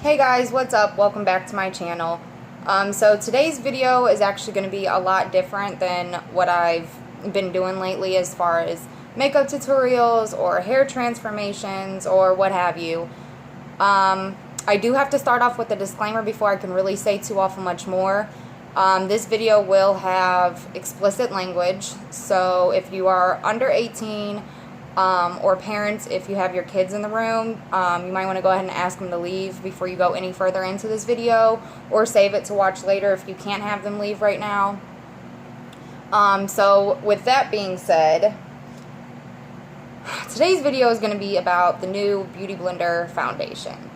Hey guys, what's up? Welcome back to my channel. So today's video is actually going to be a lot different than what I've been doing lately as far as makeup tutorials or hair transformations or what have you. I do have to start off with a disclaimer before I can really say too awful much more. This video will have explicit language, so if you are under 18 or parents, if you have your kids in the room, you might want to go ahead and ask them to leave before you go any further into this video, or save it to watch later if you can't have them leave right now. So with that being said, today's video is going to be about the new Beauty Blender foundation.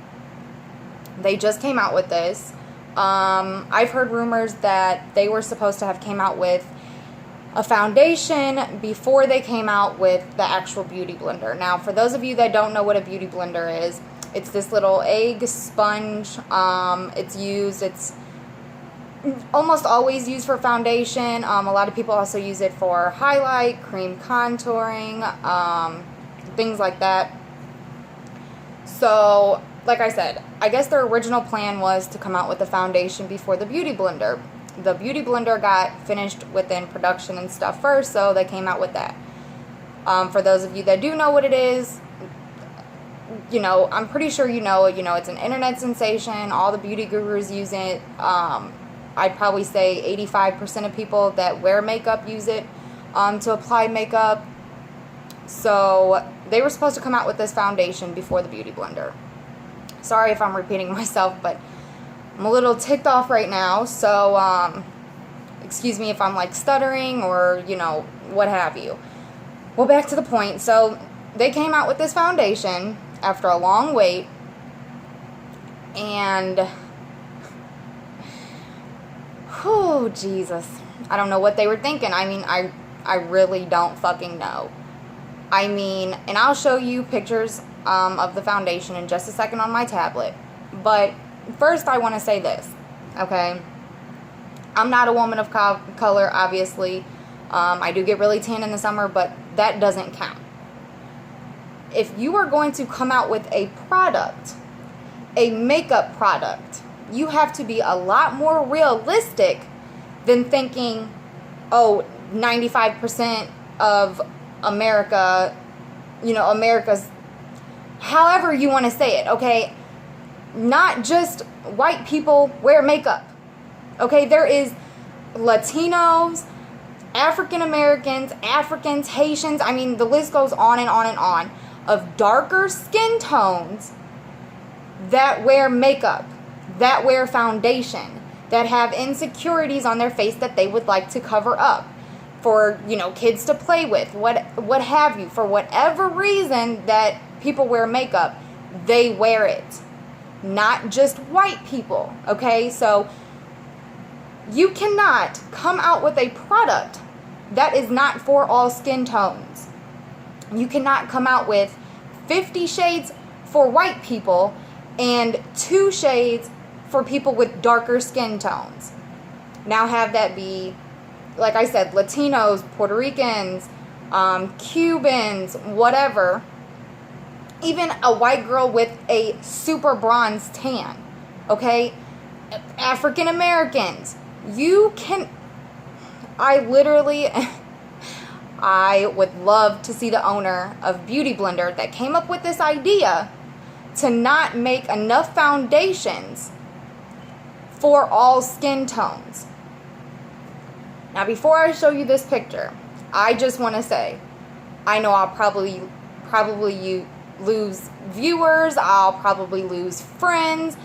They just came out with this. I've heard rumors that they were supposed to have came out with a foundation before they came out with the actual Beauty Blender. Now, for those of you that don't know what a Beauty Blender is, it's this little egg sponge. It's almost always used for foundation. A lot of people also use it for highlight, cream contouring, things like that. So, like I said, I guess their original plan was to come out with the foundation before the Beauty Blender. The Beauty Blender got finished within production and stuff first, so they came out with that. For those of you that do know what it is, I'm pretty sure you know, it's an internet sensation. All the beauty gurus use it. I'd probably say 85% of people that wear makeup use it to apply makeup. So they were supposed to come out with this foundation before the Beauty Blender. Sorry if I'm repeating myself, but I'm a little ticked off right now, so excuse me if I'm like stuttering or, what have you. Well, back to the point. So they came out with this foundation after a long wait, and oh Jesus, I don't know what they were thinking. I mean, I really don't fucking know. I mean, and I'll show you pictures of the foundation in just a second on my tablet, but first I want to say this, okay? I'm not a woman of color, obviously. I do get really tan in the summer, but that doesn't count. If you are going to come out with a product, a makeup product, you have to be a lot more realistic than thinking, oh, 95% of America, America's, however you want to say it, okay? Not just white people wear makeup, okay? There is Latinos, African Americans, Africans, Haitians. I mean, the list goes on and on and on of darker skin tones that wear makeup, that wear foundation, that have insecurities on their face that they would like to cover up for, kids to play with, what have you. For whatever reason that people wear makeup, they wear it. Not just white people, okay? So you cannot come out with a product that is not for all skin tones. You cannot come out with 50 shades for white people and 2 shades for people with darker skin tones. Now have that be, like I said, Latinos, Puerto Ricans, Cubans, whatever. Even a white girl with a super bronze tan, okay? African Americans, you can, I would love to see the owner of Beauty Blender that came up with this idea to not make enough foundations for all skin tones. Now, before I show you this picture, I just want to say, I know I'll probably lose viewers, I'll probably lose friends.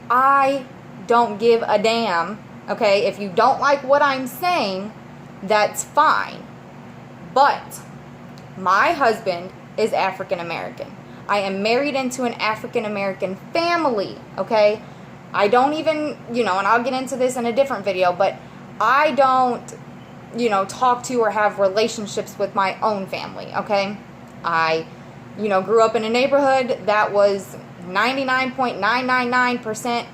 I don't give a damn, okay? If you don't like what I'm saying, that's fine. But my husband is African American. I am married into an African American family, okay? I don't even, and I'll get into this in a different video, but I don't, talk to or have relationships with my own family, okay? I grew up in a neighborhood that was 99.999%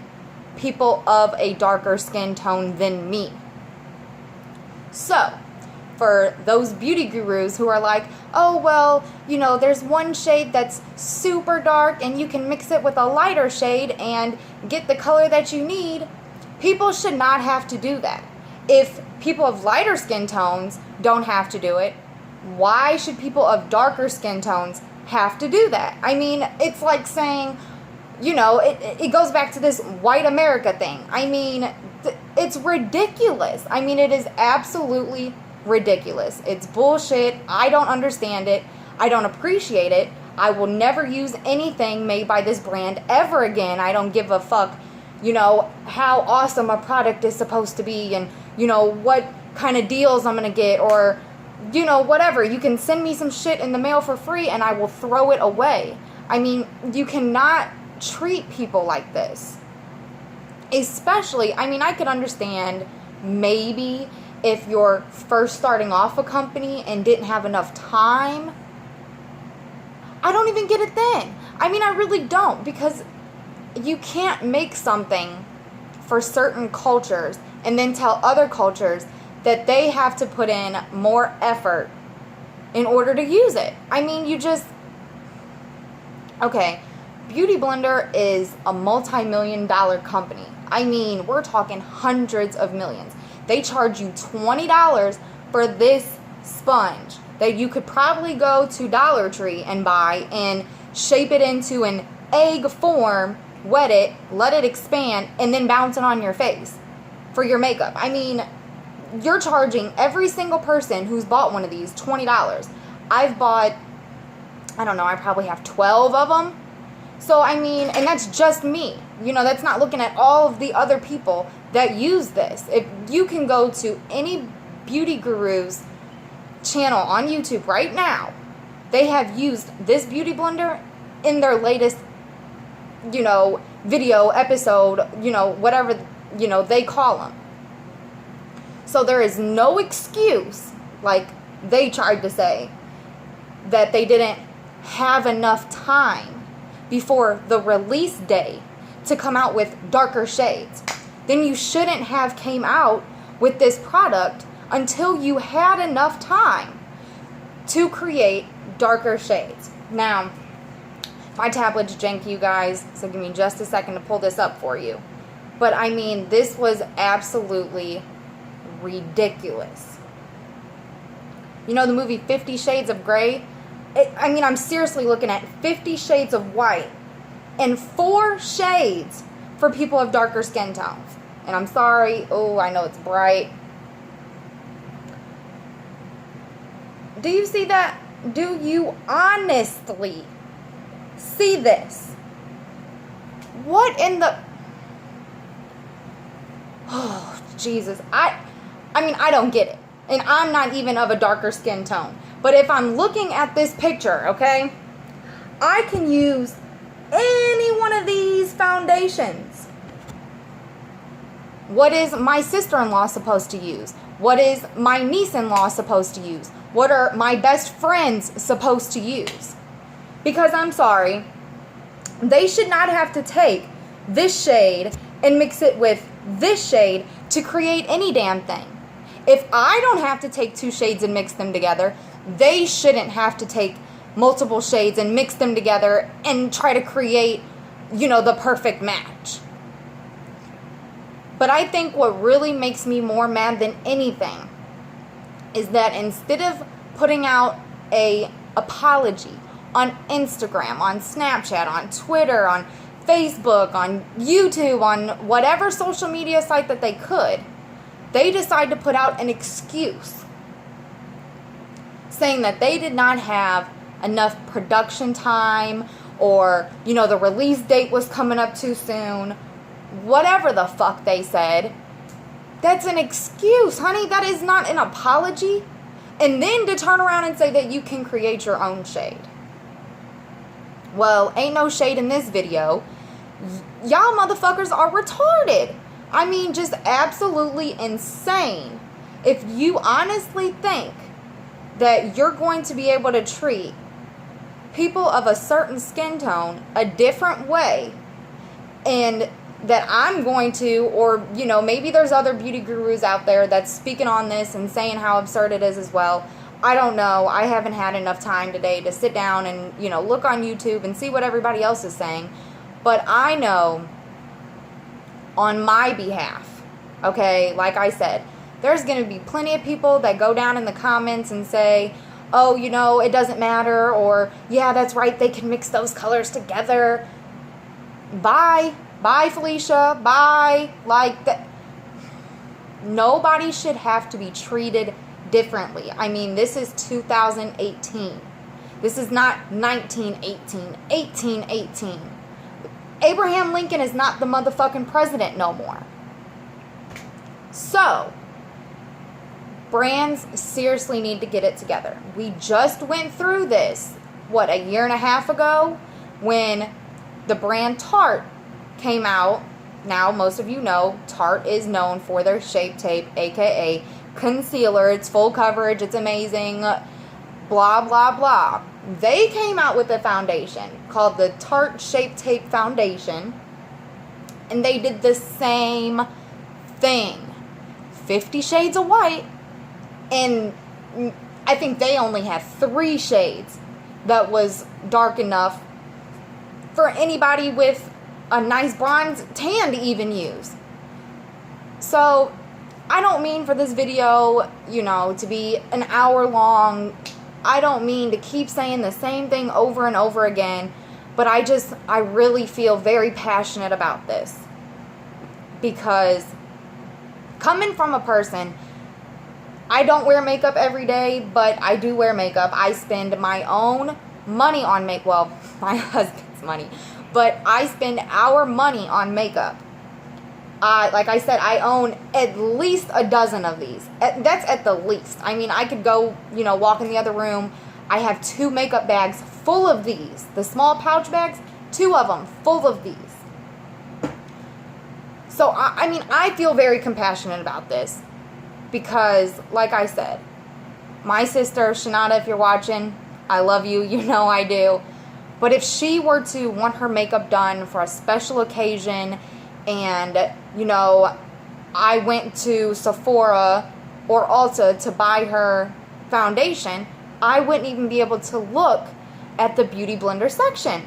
people of a darker skin tone than me. So, for those beauty gurus who are like, oh, well, you know, there's one shade that's super dark and you can mix it with a lighter shade and get the color that you need. People should not have to do that. If people of lighter skin tones don't have to do it, why should people of darker skin tones have to do that? I mean, it's like saying, you know, it goes back to this white America thing. I mean, it's ridiculous. I mean, it is absolutely ridiculous. It's bullshit. I don't understand it. I don't appreciate it. I will never use anything made by this brand ever again. I don't give a fuck, you know, how awesome a product is supposed to be and, you know, what kind of deals I'm going to get or, you know, whatever. You can send me some shit in the mail for free and I will throw it away. I mean, you cannot treat people like this. Especially, I mean, I could understand maybe if you're first starting off a company and didn't have enough time. I don't even get it then. I mean, I really don't, because you can't make something for certain cultures and then tell other cultures that they have to put in more effort in order to use it. I mean, you just... Okay, Beauty Blender is a multi-million-dollar company. I mean, we're talking hundreds of millions. They charge you $20 for this sponge that you could probably go to Dollar Tree and buy and shape it into an egg form, wet it, let it expand, and then bounce it on your face for your makeup. I mean, you're charging every single person who's bought one of these $20. I've bought, I don't know, I probably have 12 of them. So, I mean, and that's just me. You know, that's not looking at all of the other people that use this. If you can go to any beauty guru's channel on YouTube right now, they have used this beauty blender in their latest, you know, video episode, you know, whatever, you know, they call them. So there is no excuse, like they tried to say, that they didn't have enough time before the release day to come out with darker shades. Then you shouldn't have came out with this product until you had enough time to create darker shades. Now, my tablet's janky, you guys, so give me just a second to pull this up for you. But I mean, this was absolutely ridiculous. You know the movie 50 Shades of Grey? I mean, I'm seriously looking at 50 shades of white and 4 shades for people of darker skin tones. And I'm sorry. Oh, I know it's bright. Do you see that? Do you honestly see this? What in the... Oh, Jesus. I mean, I don't get it. And I'm not even of a darker skin tone. But if I'm looking at this picture, okay, I can use any one of these foundations. What is my sister-in-law supposed to use? What is my niece-in-law supposed to use? What are my best friends supposed to use? Because I'm sorry, they should not have to take this shade and mix it with this shade to create any damn thing. If I don't have to take 2 shades and mix them together, they shouldn't have to take multiple shades and mix them together and try to create, you know, the perfect match. But I think what really makes me more mad than anything is that instead of putting out a apology on Instagram, on Snapchat, on Twitter, on Facebook, on YouTube, on whatever social media site that they could, they decide to put out an excuse saying that they did not have enough production time, or, you know, the release date was coming up too soon. Whatever the fuck they said. That's an excuse, honey. That is not an apology. And then to turn around and say that you can create your own shade. Well, ain't no shade in this video. Y'all motherfuckers are retarded. I mean, just absolutely insane. If you honestly think that you're going to be able to treat people of a certain skin tone a different way and that I'm going to, or, you know, maybe there's other beauty gurus out there that's speaking on this and saying how absurd it is as well. I don't know. I haven't had enough time today to sit down and, you know, look on YouTube and see what everybody else is saying. But I know on my behalf, okay, like I said, there's going to be plenty of people that go down in the comments and say, oh, you know, it doesn't matter, or, yeah, that's right, they can mix those colors together. Bye. Bye, Felicia. Bye. Like, that. Nobody should have to be treated differently. I mean, this is 2018. This is not 1918. 1818. Abraham Lincoln is not the motherfucking president no more. So, brands seriously need to get it together. We just went through this, what, a year and a half ago, when the brand Tarte came out. Now, most of you know, Tarte is known for their Shape Tape, aka concealer. It's full coverage, it's amazing, blah, blah, blah. They came out with a foundation called the Tarte Shape Tape Foundation, and they did the same thing. 50 shades of white, and I think they only had 3 shades that was dark enough for anybody with a nice bronze tan to even use. So, I don't mean for this video, you know, to be an hour long. I don't mean to keep saying the same thing over and over again, but I really feel very passionate about this. Because coming from a person, I don't wear makeup every day, but I do wear makeup. I spend my own money on makeup. Well, my husband's money. But I spend our money on makeup. Like I said, I own at least a dozen of these. That's at the least. I mean, I could go, you know, walk in the other room. I have 2 makeup bags full of these. The small pouch bags, 2 of them full of these. So, I mean, I feel very compassionate about this. Because, like I said, my sister, Shanada, if you're watching, I love you. You know I do. But if she were to want her makeup done for a special occasion, and, you know, I went to Sephora or Ulta to buy her foundation, I wouldn't even be able to look at the Beauty Blender section.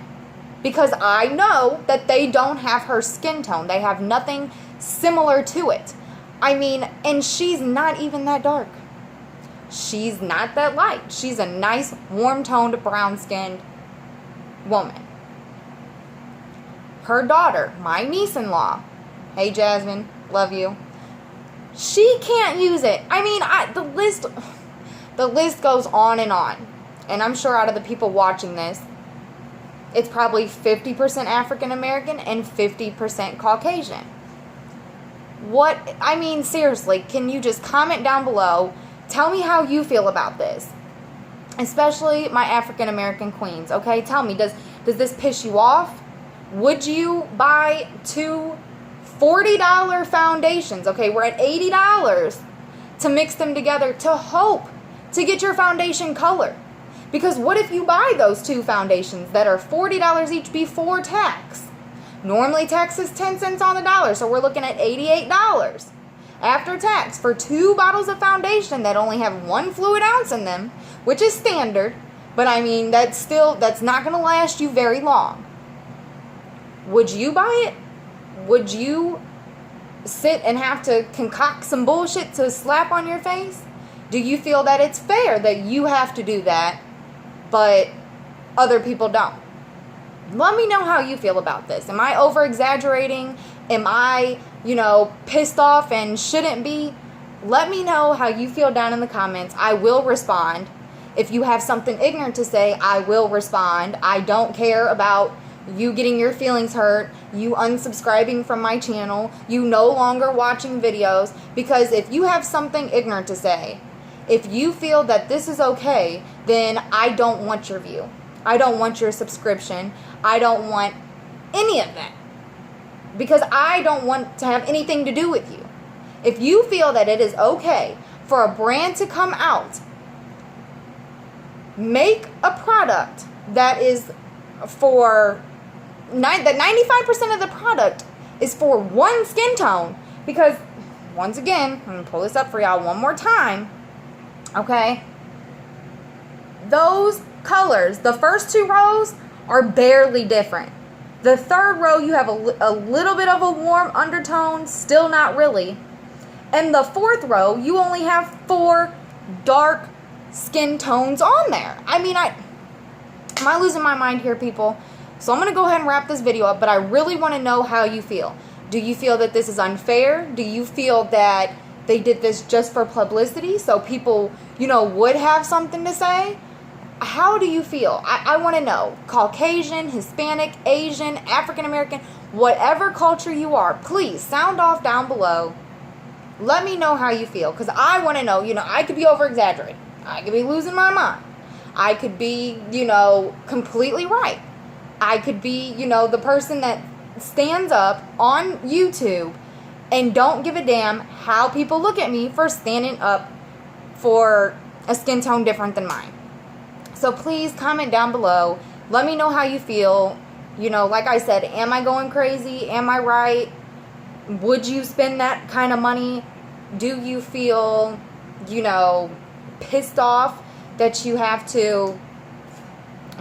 Because I know that they don't have her skin tone. They have nothing similar to it. I mean, and she's not even that dark. She's not that light. She's a nice, warm-toned, brown-skinned woman. Her daughter, my niece-in-law, hey Jasmine, love you, she can't use it. I mean, the list goes on. And I'm sure out of the people watching this, it's probably 50% African American and 50% Caucasian. I mean, seriously, can you just comment down below? Tell me how you feel about this. Especially my African American queens, okay? Tell me, does this piss you off? Would you buy 2 $40 foundations? Okay, we're at $80 to mix them together to hope to get your foundation color. Because what if you buy those 2 foundations that are $40 each before tax? Normally tax is 10 cents on the dollar, so we're looking at $88 after tax for 2 bottles of foundation that only have 1 fluid ounce in them, which is standard, but I mean, that's not going to last you very long. Would you buy it? Would you sit and have to concoct some bullshit to slap on your face? Do you feel that it's fair that you have to do that, but other people don't? Let me know how you feel about this. Am I over-exaggerating? Am I, you know, pissed off and shouldn't be? Let me know how you feel down in the comments. I will respond. If you have something ignorant to say, I will respond. I don't care about you getting your feelings hurt, you unsubscribing from my channel, you no longer watching videos, because if you have something ignorant to say, if you feel that this is okay, then I don't want your view. I don't want your subscription. I don't want any of that. Because I don't want to have anything to do with you. If you feel that it is okay for a brand to come out, make a product that is for that 95% of the product is for one skin tone. Because, once again, I'm going to pull this up for y'all one more time. Okay? Those colors, the first 2 rows are barely different. The 3rd row, you have a little bit of a warm undertone, still not really. And the 4th row, you only have 4 dark skin tones on there. I mean, am I losing my mind here, people? So I'm going to go ahead and wrap this video up, but I really want to know how you feel. Do you feel that this is unfair? Do you feel that they did this just for publicity so people, you know, would have something to say? How do you feel? I want to know. Caucasian, Hispanic, Asian, African American, whatever culture you are, please sound off down below. Let me know how you feel, because I want to know. You know, I could be over-exaggerating. I could be losing my mind. I could be, you know, completely right. I could be, you know, the person that stands up on YouTube and don't give a damn how people look at me for standing up for a skin tone different than mine. So please comment down below. Let me know how you feel. You know, like I said, am I going crazy? Am I right? Would you spend that kind of money? Do you feel, you know, pissed off that you have to,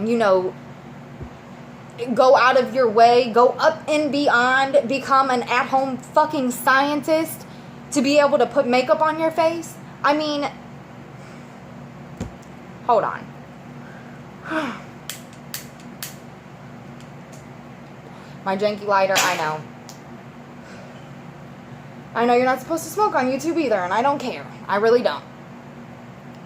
you know, go out of your way, go up and beyond, become an at-home fucking scientist to be able to put makeup on your face? I mean, hold on. My janky lighter, I know. I know you're not supposed to smoke on YouTube either, and I don't care. I really don't.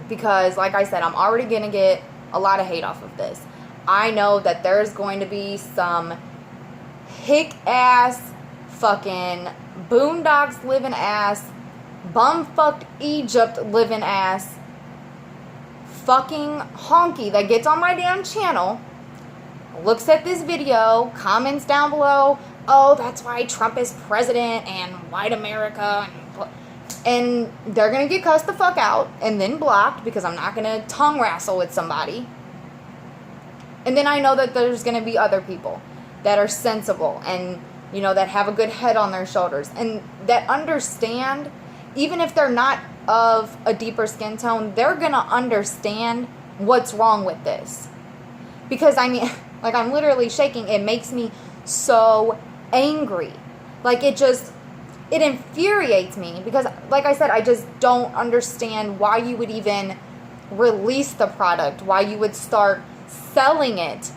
Because, like I said, I'm already going to get a lot of hate off of this. I know that there's going to be some hick-ass, fucking boondocks living ass, bumfucked Egypt living ass, fucking honky that gets on my damn channel, looks at this video, comments down below, oh, that's why Trump is president and white America, and they're going to get cussed the fuck out and then blocked because I'm not going to tongue wrestle with somebody. And then I know that there's going to be other people that are sensible and, you know, that have a good head on their shoulders and that understand, even if they're not of a deeper skin tone, they're going to understand what's wrong with this. Because, I mean, like, I'm literally shaking. It makes me so angry. Like, it infuriates me because, like I said, I just don't understand why you would even release the product, why you would start selling it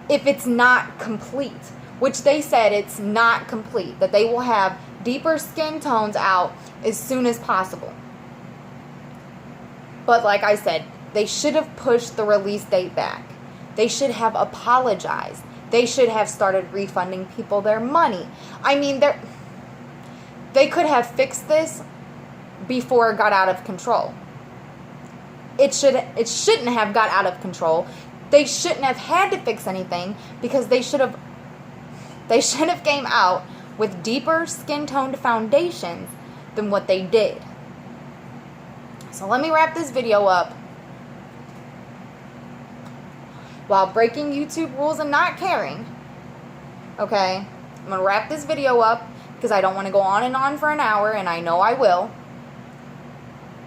if it's not complete, which they said it's not complete, that they will have deeper skin tones out as soon as possible. But like I said, they should have pushed the release date back. They should have apologized. They should have started refunding people their money. I mean, they could have fixed this before it got out of control. It shouldn't have got out of control. They shouldn't have had to fix anything because they should have came out with deeper skin toned foundations than what they did. So let me wrap this video up. While breaking YouTube rules and not caring. Okay? I'm going to wrap this video up because I don't want to go on and on for an hour, and I know I will.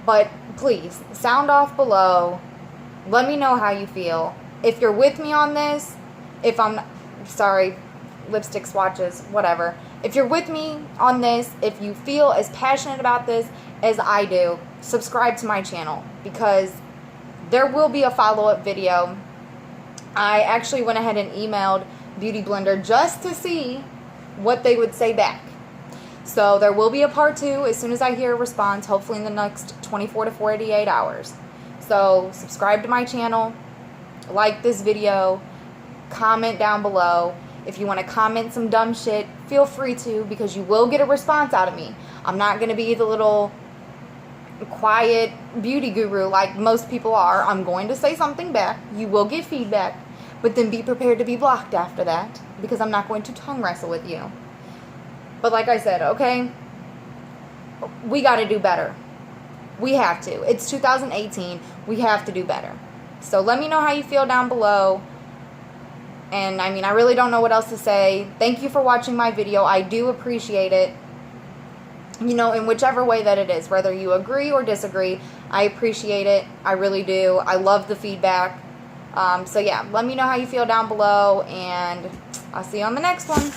But please, sound off below. Let me know how you feel. If you're with me on this, if I'm, sorry, lipstick swatches, whatever. If you're with me on this, if you feel as passionate about this as I do, subscribe to my channel because there will be a follow-up video. I actually went ahead and emailed Beauty Blender just to see what they would say back. So there will be a part 2 as soon as I hear a response, hopefully in the next 24 to 48 hours. So subscribe to my channel, like this video, comment down below. If you want to comment some dumb shit, feel free to, because you will get a response out of me. I'm not going to be the little quiet beauty guru like most people are. I'm going to say something back. You will get feedback, but then be prepared to be blocked after that because I'm not going to tongue wrestle with you. But like I said, okay, we got to do better. We have to. It's 2018. We have to do better. So let me know how you feel down below. And I mean, I really don't know what else to say. Thank you for watching my video. I do appreciate it. You know, in whichever way that it is, whether you agree or disagree, I appreciate it. I really do. I love the feedback. So yeah, let me know how you feel down below, and I'll see you on the next one.